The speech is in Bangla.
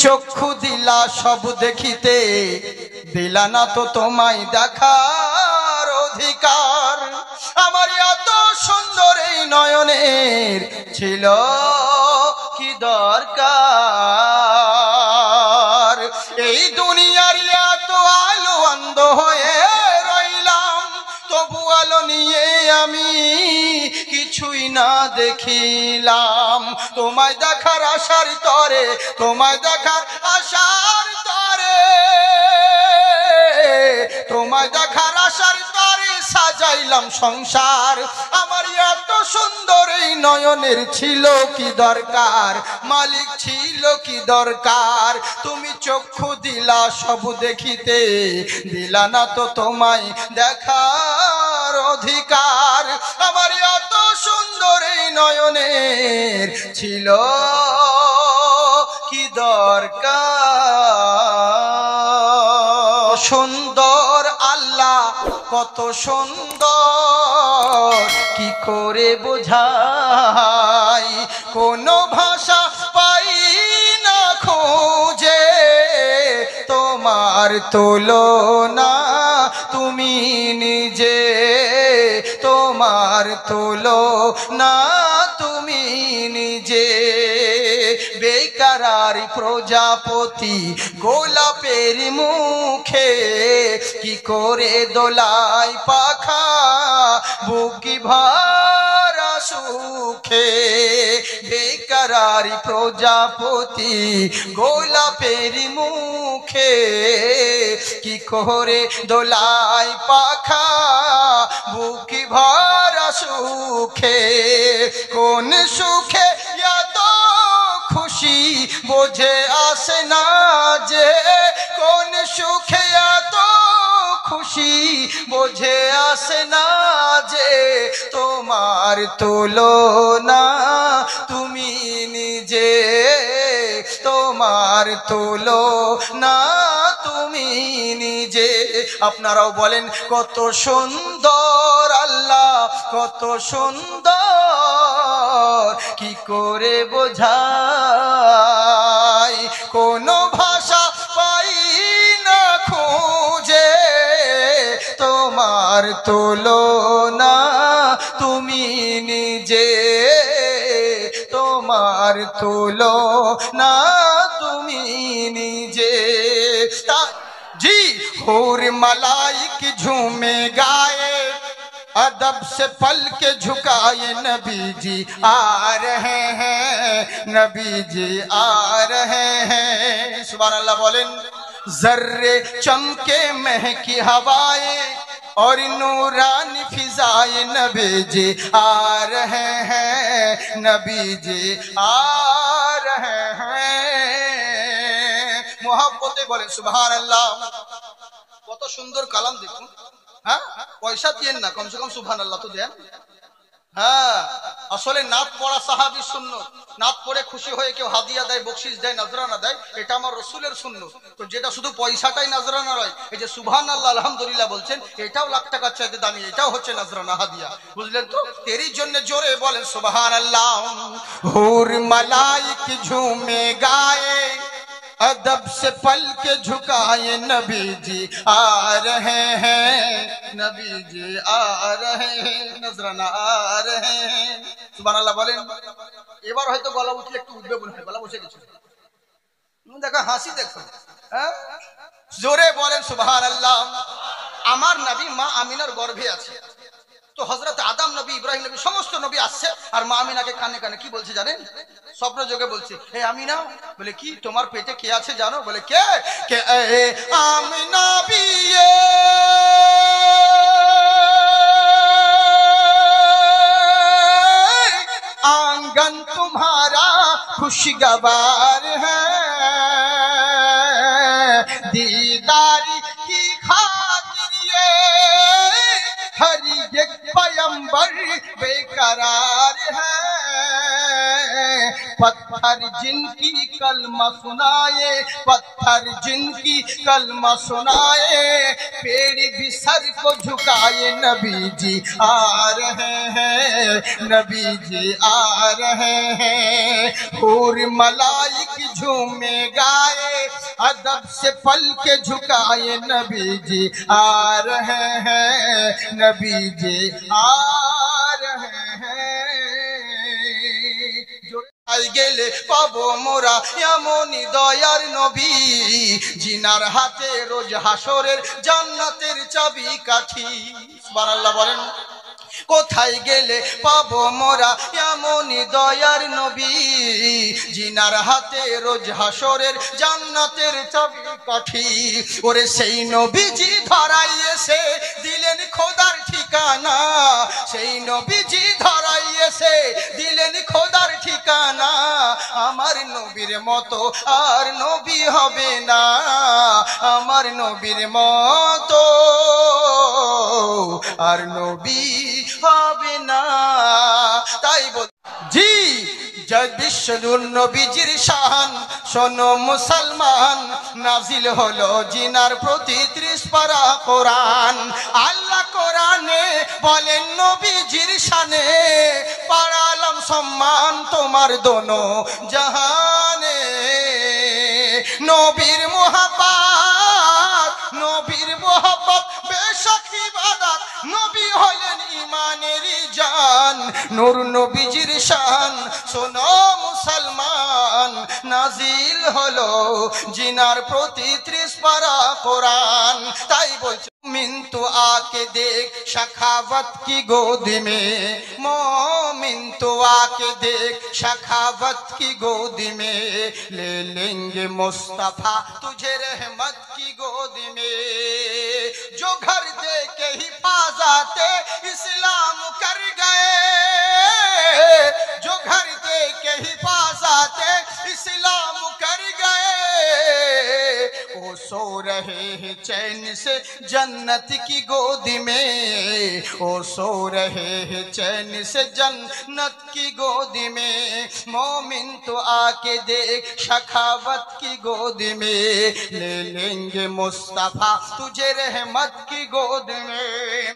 চক্ষু দিলা সব দেখিতে, দিলা না তো তোমায় দেখার অধিকার। আমার এত সুন্দর এই নয়নের ছিল কি দরকার? এই দুনিয়ার এত আলো অন্ধ হয়ে রইলাম, তবু আলো নিয়ে আমি কিছুই না দেখিলাম। তোমায় দেখার আশার তরে, তোমায় দেখার আশার তরে, তোমায় দেখার আশার তরে সাজাইলাম সংসার। আমার এত সুন্দর এই নয়নের ছিল কি দরকার? মালিক ছিল কি দরকার? তুমি চক্ষু দিলা সব দেখিতে, দিলা না তো তোমায় দেখার অধিকার। আমার এত সুন্দর এই নয়নের ছিল কি দরকার? সুন্দর আল্লাহ কত সুন্দর, কি করে বোঝাই? কোনো ভাষা পাই না খুঁজে, তোমার তুলনা তুমি নিজে, তোমার তুলনা তুমি নিজে। বেকার প্রজাপতি গোলাপের মুখে, কি করে দোলাই পাখা বুকি ভরা সুখে। বেকার প্রজাপতি গোলাপের মুখে, কি করে দোলাই পাখা বুকি ভরা সুখে। কোন সুখে এত খুশি বোঝে আসে না যে, কোন সুখে এত খুশি বোঝে আসে না যে। তোমার তুলনা তুমি নিজে, তোমার তুলনা তুমি নিজে। আপনারাও বলেন কত সুন্দর আল্লাহ, কত সুন্দর, কি করে বোঝাই? কোনো ভাষা পাই না খুঁজে, তোমার তুলনা তুমি নিজে, তোমার তুলনা তুমি নিজে। जी हूर मलाइक झूमे गाए, अदब से पल के झुकाए, नबी जी आ रहे हैं, नबी जी आ रहे हैं। सुभान अल्लाह बोलें। जर्रे चमके महकी हवाएं और नूरानी फिजाएं, नबी जी आ रहे हैं, नबी जी आ रहे हैं। मोहब्बते बोले सुभान अल्लाह। কত সুন্দর কালাম দেখুন। হ্যাঁ, পয়সা দিয়েন না, কমসে কম সুবহান আল্লাহ তো দেন। হ্যাঁ, আসলে নাত পড়া সাহাবী সুন্নত। নাত পড়ে খুশি হয়ে কেউ হাদিয়া দেয়, বকশিশ দেয়, নজরানা দেয়, এটা আমার রাসূলের সুন্নত। তো যেটা শুধু পয়সাটাই নজরানা নয়, এই যে সুবহানাল্লাহ আলহামদুলিল্লাহ বলছেন, এটাও লাখ টাকার চাইতে দামি, এটাও হচ্ছে নজরানা হাদিয়া। বুঝলেন তো? এরই জন্য জোরে বলেন সুবহানাল্লাহ। হুর মালাইক ঝুমে গায়ে, अदब से पल के झुकाए, नबी जी आ रहे हैं, नबी जी आ रहे हैं, नजराना आ रहे हैं। सुबहानाल्लाह बोलें। এবার হয়তো গলা উঠলে একটু উঠবে মনে হয়, গলা বসে গেছে। দেখো হাসি দেখো। হ্যাঁ, জোরে বলেন সুবহানাল্লাহ। আমার নবী মা আমিনার গর্ভে আছে। তো হযরত আদম নবী, ইব্রাহিম নবী, সমস্ত নবী আসছে, আর মা আমিনাকে কানে কানে কি বলছে জানেন? স্বপ্ন যোগে বলছে, হে আমিনা, বলে কি তোমার পেটে কে আছে জানো? বলে কে? কে আমিনা বিয়ে आंगन तुम्हारा खुशगवार है, दीदारी की खातिर ये हर एक पैगंबर बेकरार है। पत्थर जिनकी कलमा सुनाए, पत्थर जिनकी कलमा सुनाए, पेड़ भी सर को झुकाए, नबी जी आ रहे हैं, नबी जी आ रहे हैं। हूर मलाइक झूमे गाए, अदब से पल के झुकाए नबी जी आ रहे हैं, नबी जी आ रहे हैं। गेले पाबो मोरा एमनी दयार नबी जिनार हाथे रोज हासरेर জান্নাতের চাবি কাঠি। সুবহানাল্লাহ বলেন। কোথায় গেলে পাবো মোরা এমনি দয়ার নবী জিনার হাতে রোজ হাসরের জান্নাতের চাবি কাঠি। ওরে সেই নবীজি ধরাই এসে দিলেন খোদার ঠিকানা, সেই নবীজি ধরাই এসে দিলেন খোদার ঠিকানা। আমার নবীর মতো আর নবী হবে না, আমার নবীর মতো আর নবী হবে না। তাই বল জি জয় বিশ্বনূর নবীজির শান শোনো মুসলমান, নাজিল হলো জিনার প্রতি 30 পারা কোরআন। আল্লাহ কোরআনে বলেন নবীজির শানে পাড়ালাম সম্মান তোমার দোনো জাহানে। নবীর মোহাব্বত, নবীর মোহাব্বত বেশক ইবাদত, নবী হলেন ইমানের জান। নূর নবীজির শান শোনো মুসলমান, নাজিল হলো জিনার প্রতি 30 পারা কোরআন। তাই বলছে मोमिन तो आके देख शखावत की गोद में, मोमिन तो आके देख शखावत की गोद में, ले लेंगे मुस्तफा तुझे रहमत की गोद में। जो घर दे के हिफाजते इस्लाम कर गए, जो घर दे के हिफाजते इस्लाम कर गए, वो सो रहे हैं चैन से जन्नत की गोद में, वो सो रहे हैं चैन से जन्नत की गोद में। मोमिन तो आके देख शखावत की गोद में, ले लेंगे मुस्तफा तुझे रहमत की गोद में।